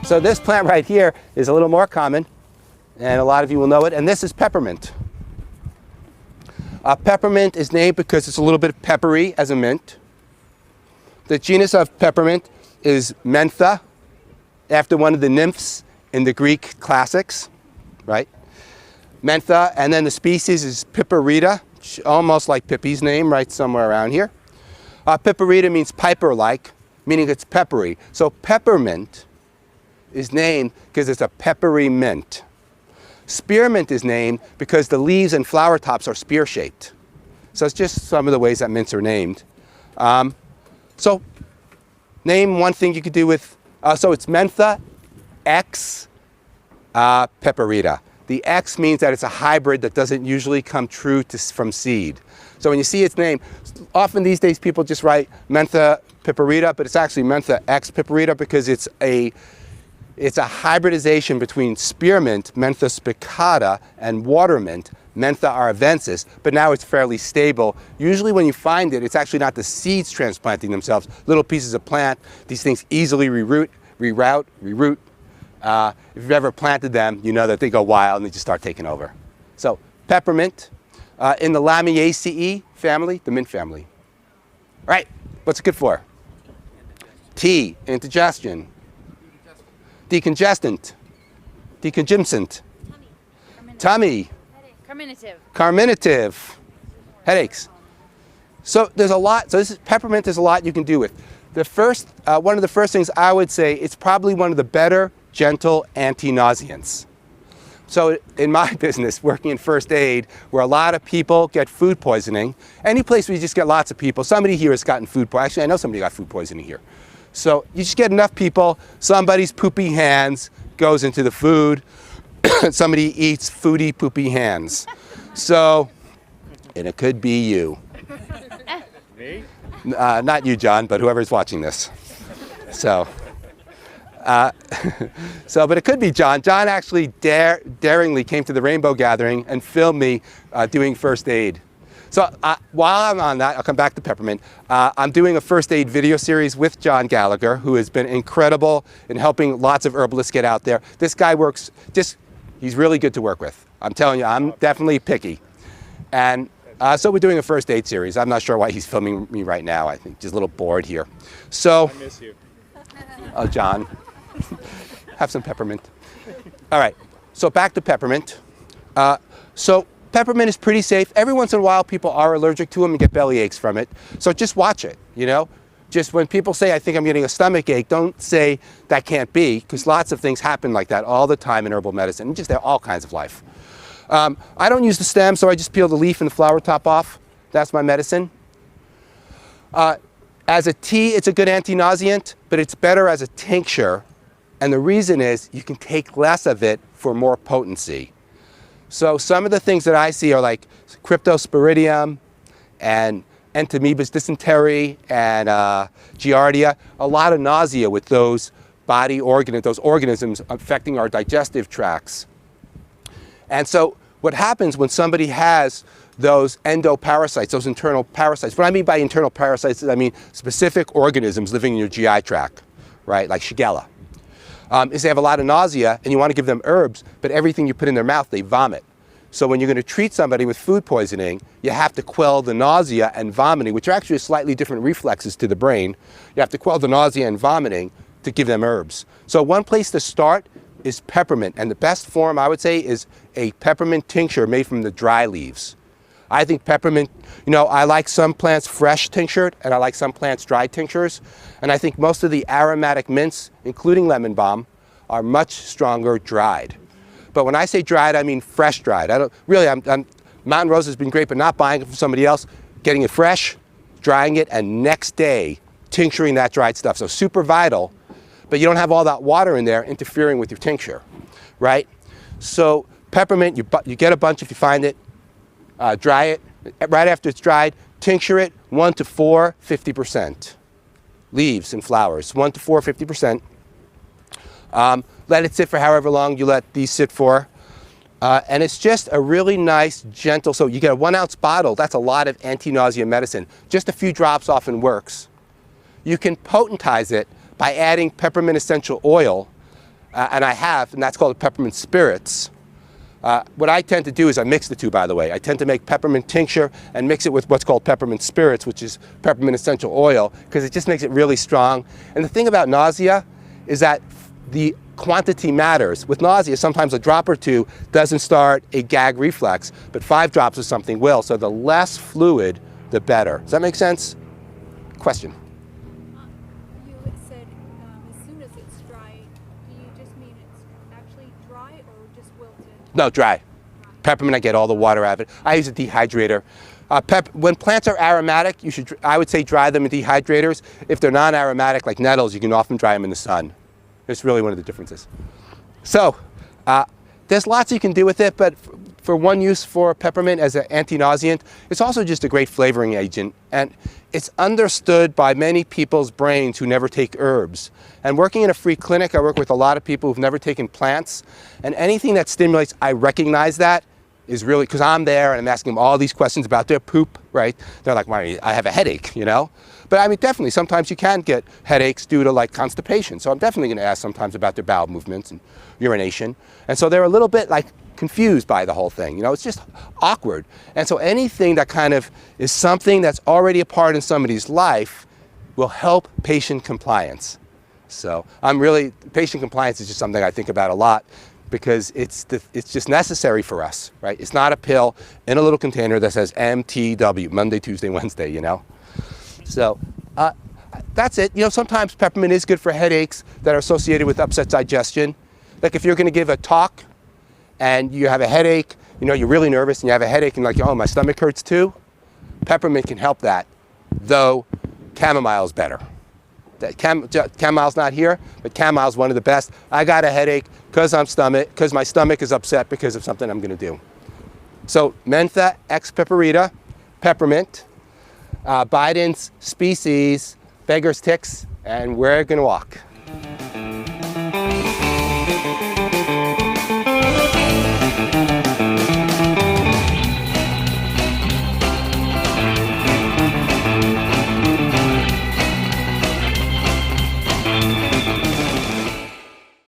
So this plant right here is a little more common, and a lot of you will know it, and this is peppermint. Peppermint is named because it's a little bit peppery as a mint. The genus of peppermint is Mentha, after one of the nymphs in the Greek classics, right? Mentha, and then the species is Piperita, almost like Pippi's name, right somewhere around here. Piperita means piper-like, meaning it's peppery. So peppermint is named because it's a peppery mint. Spearmint is named because the leaves and flower tops are spear-shaped. So it's just some of the ways that mints are named. So name one thing you could do with, so it's Mentha X Piperita. The X means that it's a hybrid that doesn't usually come true from seed. So when you see its name, often these days people just write Mentha Piperita, but it's actually Mentha X Piperita because it's a hybridization between spearmint, Mentha spicata, and watermint, Mentha arvensis, but now it's fairly stable. Usually when you find it, it's actually not the seeds transplanting themselves, little pieces of plant. These things easily reroot. If you've ever planted them, you know that they go wild and they just start taking over. So peppermint, in the Lamiaceae family, the mint family. All right, what's it good for? Tea, indigestion. Decongestant, decongensant, tummy, carminative, headaches. So there's a lot. So this is peppermint. There's a lot you can do with. The first, one of the first things I would say, it's probably one of the better, gentle anti-nauseants. So in my business, working in first aid, where a lot of people get food poisoning, any place where you just get lots of people. Somebody here has gotten food poisoning. Actually, I know somebody got food poisoning here. So you just get enough people, somebody's poopy hands goes into the food, somebody eats foodie poopy hands. So, and it could be you. Me? Not you, John, but whoever's watching this. So, but it could be John. John actually daringly came to the Rainbow Gathering and filmed me doing first aid. So while I'm on that, I'll come back to peppermint. I'm doing a first aid video series with John Gallagher, who has been incredible in helping lots of herbalists get out there. This guy works, he's really good to work with. I'm telling you, I'm definitely picky. And so we're doing a first aid series. I'm not sure why he's filming me right now. I think just a little bored here. So, I miss you. Oh, John, have some peppermint. All right, so back to peppermint. Peppermint is pretty safe. Every once in a while, people are allergic to them and get belly aches from it. So just watch it, you know? Just when people say, I think I'm getting a stomach ache, don't say that can't be, because lots of things happen like that all the time in herbal medicine, and just all kinds of life. I don't use the stem, so I just peel the leaf and the flower top off. That's my medicine. As a tea, it's a good anti-nauseant, but it's better as a tincture. And the reason is you can take less of it for more potency. So some of the things that I see are like Cryptosporidium and Entomibus dysentery and Giardia. A lot of nausea with those those organisms affecting our digestive tracts. And so what happens when somebody has those endoparasites, those internal parasites? What I mean by internal parasites is I mean specific organisms living in your GI tract, right? Like Shigella. Is they have a lot of nausea and you want to give them herbs, but everything you put in their mouth, they vomit. So when you're going to treat somebody with food poisoning, you have to quell the nausea and vomiting, which are actually slightly different reflexes to the brain. You have to quell the nausea and vomiting to give them herbs. So one place to start is peppermint, and the best form I would say is a peppermint tincture made from the dry leaves. I think peppermint, you know, I like some plants fresh tinctured and I like some plants dry tinctures. And I think most of the aromatic mints, including lemon balm, are much stronger dried. But when I say dried, I mean fresh dried. Mountain Rose has been great, but not buying it from somebody else, getting it fresh, drying it, and next day tincturing that dried stuff. So super vital, but you don't have all that water in there interfering with your tincture, right? So peppermint, you get a bunch if you find it, dry it, right after it's dried, tincture it, 1 to 4, 50%. Leaves and flowers, 1 to 4, 50%. Let it sit for however long you let these sit for. And it's just a really nice, gentle, so you get a 1 ounce bottle, that's a lot of anti-nausea medicine. Just a few drops often works. You can potentize it by adding peppermint essential oil and I have, and that's called peppermint spirits. What I tend to do is I mix the two, by the way. I tend to make peppermint tincture and mix it with what's called peppermint spirits, which is peppermint essential oil, because it just makes it really strong. And the thing about nausea is that the quantity matters. With nausea, sometimes a drop or two doesn't start a gag reflex, but 5 drops of something will. So the less fluid, the better. Does that make sense? Question. You said as soon as it's dry, do you just mean it's actually dry or just wilted? No, dry. Peppermint, I get all the water out of it. I use a dehydrator. When plants are aromatic, I would say dry them in dehydrators. If they're non-aromatic, like nettles, you can often dry them in the sun. It's really one of the differences. So, there's lots you can do with it, but for one use for peppermint as an anti-nauseant, it's also just a great flavoring agent. And it's understood by many people's brains who never take herbs. And working in a free clinic, I work with a lot of people who've never taken plants. And anything that stimulates, I recognize that, is really, because I'm there and I'm asking them all these questions about their poop, right? They're like, "Why, I have a headache," you know? But I mean, definitely, sometimes you can get headaches due to like constipation. So I'm definitely going to ask sometimes about their bowel movements and urination. And so they're a little bit like confused by the whole thing. You know, it's just awkward. And so anything that kind of is something that's already a part in somebody's life will help patient compliance. So patient compliance is just something I think about a lot, because it's just necessary for us, right? It's not a pill in a little container that says MTW, Monday, Tuesday, Wednesday, you know? So that's it. You know, sometimes peppermint is good for headaches that are associated with upset digestion. Like if you're gonna give a talk and you have a headache, you know, you're really nervous and you have a headache and like, oh, my stomach hurts too, peppermint can help that, though chamomile's better. Chamomile's not here, but chamomile's one of the best. I got a headache because my stomach is upset because of something I'm going to do. So mentha, ex piperita, peppermint, Biden's species, beggar's ticks, and we're going to walk.